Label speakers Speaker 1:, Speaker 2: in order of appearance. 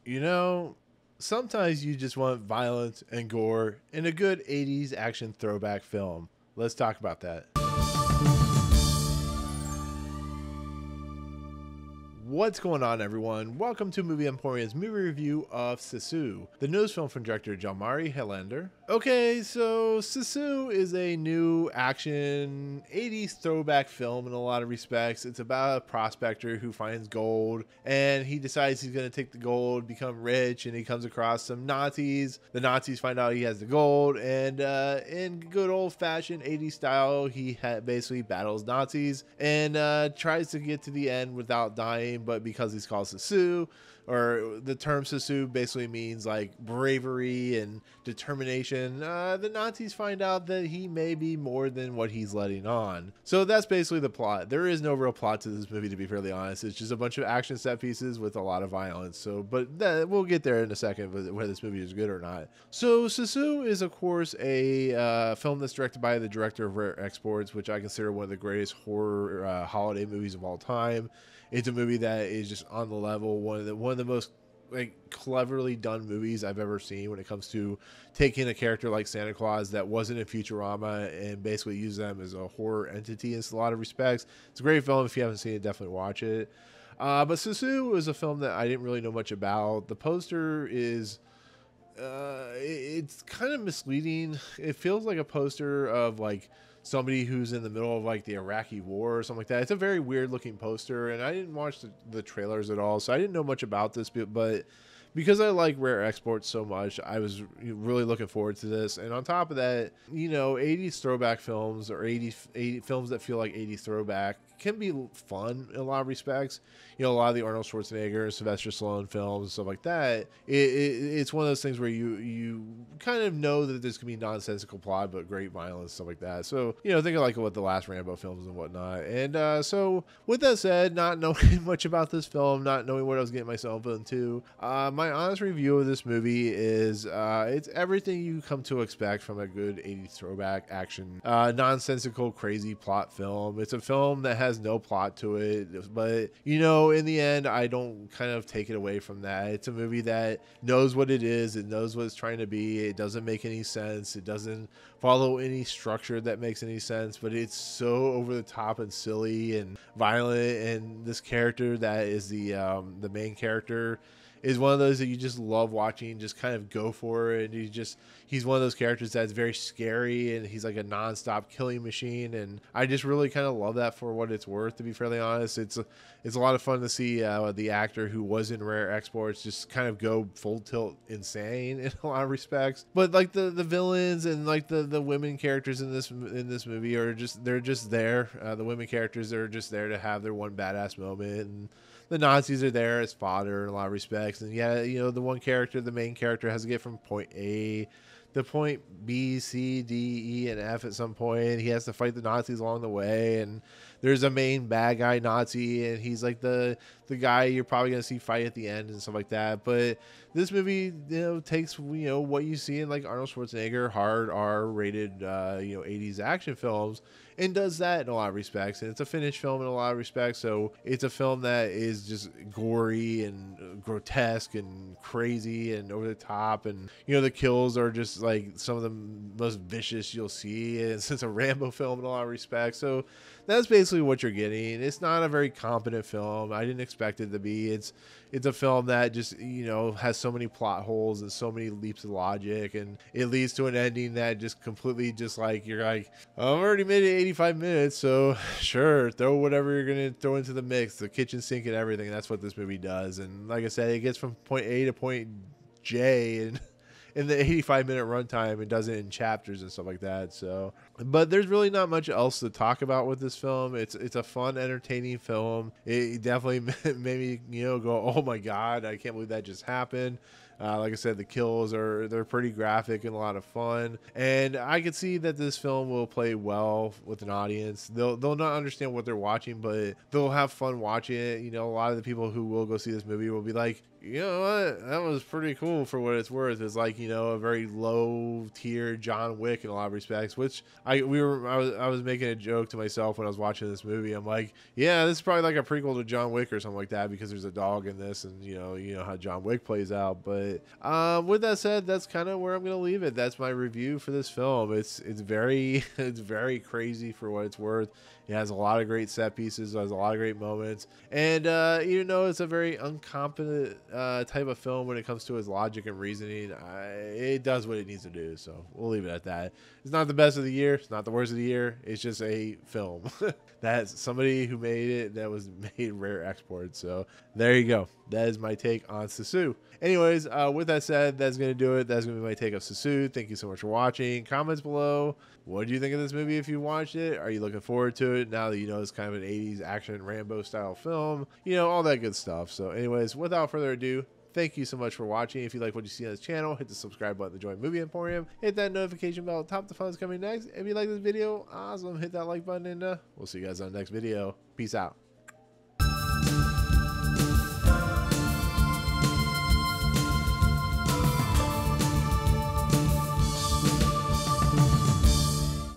Speaker 1: You know, sometimes you just want violence and gore in a good 80s action throwback film. Let's talk about that. What's going on, everyone? Welcome to Movie Emporium's movie review of Sisu, the newest film from director Jalmari Helander. Okay, so Sisu is a new action 80s throwback film in a lot of respects. It's about a prospector who finds gold, and he decides he's going to take the gold, become rich, and he comes across some Nazis. The Nazis find out he has the gold, and in good old-fashioned 80s style, he basically battles Nazis and tries to get to the end without dying. But because he's called Sisu, or the term Sisu basically means like bravery and determination, the Nazis find out that he may be more than what he's letting on. So that's basically the plot. There is no real plot to this movie, to be fairly honest. It's just a bunch of action set pieces with a lot of violence. But we'll get there in a second, whether this movie is good or not. So Sisu is, of course, a film that's directed by the director of Rare Exports, which I consider one of the greatest horror holiday movies of all time. It's a movie that is just on the level, one of the most cleverly done movies I've ever seen when it comes to taking a character like Santa Claus that wasn't in Futurama and basically use them as a horror entity in a lot of respects. It's a great film. If you haven't seen it, definitely watch it. But Sisu is a film that I didn't really know much about. The poster is it's kind of misleading. It feels like a poster of somebody who's in the middle of the Iraqi war or something like that. It's a very weird looking poster, and I didn't watch the trailers at all, so I didn't know much about this, but because I like Rare Exports so much, I was really looking forward to this. And on top of that, 80s throwback films or 80 films that feel like 80s throwback can be fun in a lot of respects. A lot of the Arnold Schwarzenegger, Sylvester Stallone films and stuff like that. It's one of those things where you kind of know that there's going to be nonsensical plot, but great violence, stuff like that. So, think of what the last Rambo films and whatnot. And so with that said, not knowing much about this film, not knowing what I was getting myself into, my honest review of this movie is it's everything you come to expect from a good 80s throwback action, nonsensical, crazy plot film. It's a film that has no plot to it, but in the end, I don't kind of take it away from that. It's a movie that knows what it is. It knows what it's trying to be. It doesn't make any sense. It doesn't follow any structure that makes any sense, but it's so over the top and silly and violent. And this character that is the main character is one of those that you just love watching, just kind of go for it. And he's one of those characters that's very scary, and he's like a nonstop killing machine. And I just really kind of love that for what it's worth, to be fairly honest. It's a lot of fun to see the actor who was in Rare Exports just kind of go full tilt insane in a lot of respects. But the villains and the women characters in this movie they're just there. The women characters are just there to have their one badass moment, and the Nazis are there as fodder in a lot of respects. And the one character, the main character, has to get from point A to point B, C, D, E, and F at some point. He has to fight the Nazis along the way, and there's a main bad guy Nazi, and he's like the guy you're probably going to see fight at the end and stuff like that. But this movie, takes, what you see in Arnold Schwarzenegger, hard R-rated, 80s action films, and does that in a lot of respects. And it's a finished film in a lot of respects, so it's a film that is just gory and grotesque and crazy and over the top, and the kills are just some of the most vicious you'll see, and it's a Rambo film in a lot of respects. So that's basically what you're getting. It's not a very competent film. I didn't expect it to be. It's a film that just has so many plot holes and so many leaps of logic, and it leads to an ending that just completely you're like, I've already made it 85 minutes, so sure, throw whatever you're gonna throw into the mix, the kitchen sink and everything. That's what this movie does. And like I said, it gets from point A to point J and in the 85-minute runtime, and does it in chapters and stuff like that. So, but there's really not much else to talk about with this film. It's a fun, entertaining film. It definitely made me go, oh my god, I can't believe that just happened. Like I said, the kills they're pretty graphic and a lot of fun, and I could see that this film will play well with an audience. They'll not understand what they're watching, but they'll have fun watching it. You know, a lot of the people who will go see this movie will be like, you know what, that was pretty cool for what it's worth. It's like, you know, a very low tier John Wick in a lot of respects, which I was making a joke to myself when I was watching this movie. I'm like, yeah, this is probably like a prequel to John Wick or something like that, because there's a dog in this, and you know how John Wick plays out. But with that said, that's kind of where I'm gonna leave it. That's my review for this film. It's very it's very crazy for what it's worth. It has a lot of great set pieces, has a lot of great moments, and even though it's a very incompetent type of film when it comes to its logic and reasoning, it does what it needs to do. So we'll leave it at that. It's not the best of the year. It's not the worst of the year. It's just a film. That's somebody who made it that was made rare export. So there you go. That is my take on Sisu. Anyways, with that said, that's going to do it. That's going to be my take of Sisu. Thank you so much for watching. Comments below. What do you think of this movie if you watched it? Are you looking forward to it now that you know it's kind of an 80s action Rambo style film? You know, all that good stuff. So anyways, without further ado, thank you so much for watching. If you like what you see on this channel, hit the subscribe button to join Movie Emporium. Hit that notification bell. Top the fun's coming next. If you like this video, awesome. Hit that like button, and we'll see you guys on the next video. Peace out.